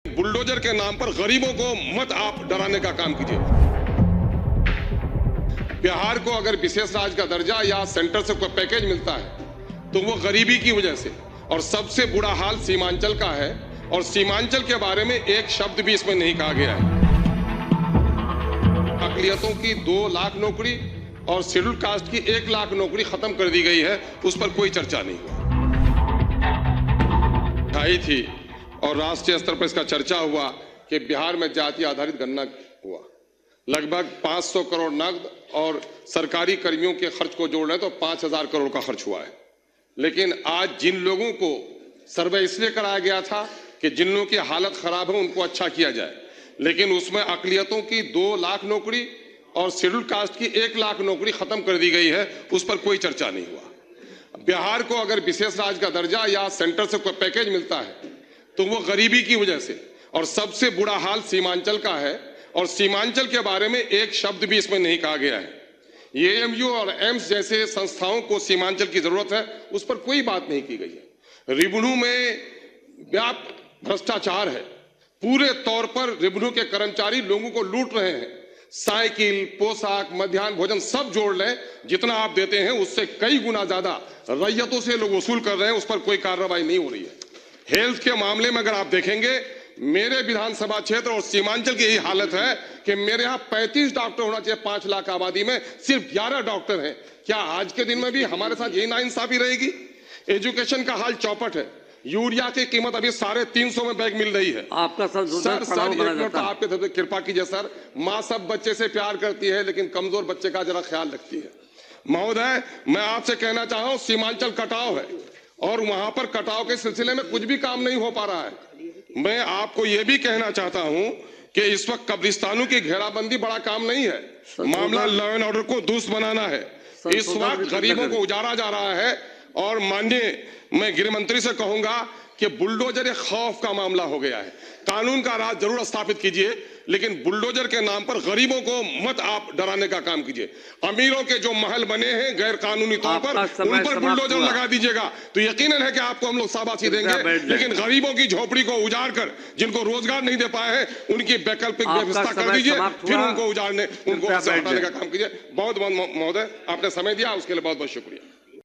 Bulldozer के नाम पर गरीबों को मत आप डराने का काम कीजिए। बिहार को अगर विशेष राज्य का दर्जा या सेंटर से कोई पैकेज मिलता है तो वो गरीबी की वजह से, और सबसे बुरा हाल सीमांचल का है, और सीमांचल के बारे में एक शब्द भी इसमें नहीं कहा गया है। अकलियतों की 2 लाख नौकरी और शेड्यूल कास्ट की 1 लाख नौकरी खत्म कर दी गई है, उस पर कोई चर्चा नहीं हुई थी। और राष्ट्रीय स्तर पर इसका चर्चा हुआ कि बिहार में जाति आधारित गणना हुआ, लगभग 500 करोड़ नकद और सरकारी कर्मियों के खर्च को जोड़ रहे तो 5000 करोड़ का खर्च हुआ है। लेकिन आज जिन लोगों को सर्वे इसलिए कराया गया था कि जिन लोगों की हालत खराब है उनको अच्छा किया जाए, लेकिन उसमें अकलियतों की 2 लाख नौकरी और शेड्यूल कास्ट की 1 लाख नौकरी खत्म कर दी गई है, उस पर कोई चर्चा नहीं हुआ। बिहार को अगर विशेष राज्य का दर्जा या सेंटर से कोई पैकेज मिलता है तो वो गरीबी की वजह से, और सबसे बुरा हाल सीमांचल का है, और सीमांचल के बारे में एक शब्द भी इसमें नहीं कहा गया है। एएमयू और एम्स जैसे संस्थाओं को सीमांचल की जरूरत है, उस पर कोई बात नहीं की गई है। रेवेन्यू में व्यापक भ्रष्टाचार है, पूरे तौर पर रेवेन्यू के कर्मचारी लोगों को लूट रहे हैं। साइकिल, पोशाक, मध्याह्न भोजन सब जोड़ लें, जितना आप देते हैं उससे कई गुना ज्यादा रैयतों से लोग वसूल कर रहे हैं, उस पर कोई कार्रवाई नहीं हो रही है। हेल्थ के मामले में अगर आप देखेंगे, मेरे विधानसभा क्षेत्र और सीमांचल की यही हालत है कि मेरे यहाँ 35 डॉक्टर होना चाहिए 5 लाख आबादी में, सिर्फ 11 डॉक्टर हैं। क्या आज के दिन में भी हमारे साथ यही नाइंसाफी रहेगी? एजुकेशन का हाल चौपट है। यूरिया की कीमत अभी 350 में बैग मिल रही है। आपका सर एक मिनट आपके तरफ से कृपा कीजिए सर। माँ सब बच्चे से प्यार करती है, लेकिन कमजोर बच्चे का जरा ख्याल रखती है। महोदय, मैं आपसे कहना चाह रहा हूँ, सीमांचल कटाव है और वहां पर कटाव के सिलसिले में कुछ भी काम नहीं हो पा रहा है। मैं आपको यह भी कहना चाहता हूं कि इस वक्त कब्रिस्तानों की घेराबंदी बड़ा काम नहीं है, मामला लॉ एंड ऑर्डर को दुरुस्त बनाना है। इस वक्त गरीबों को उजाड़ा जा रहा है, और माननीय मैं गृह मंत्री से कहूंगा कि बुलडोजर एक खौफ का मामला हो गया है। कानून का राज जरूर स्थापित कीजिए, लेकिन बुलडोजर के नाम पर गरीबों को मत आप डराने का काम कीजिए। अमीरों के जो महल बने हैं गैर कानूनी तौर पर, उन पर बुलडोजर लगा दीजिएगा तो यकीनन है कि आपको हम लोग शाबाशी देंगे, लेकिन गरीबों की झोपड़ी को उजाड़ कर जिनको रोजगार नहीं दे पाए हैं उनकी वैकल्पिक व्यवस्था कर दीजिए, फिर उनको उजाड़ने, उनको हटाने का काम कीजिए। बहुत बहुत महोदय, आपने समय दिया उसके लिए बहुत बहुत शुक्रिया।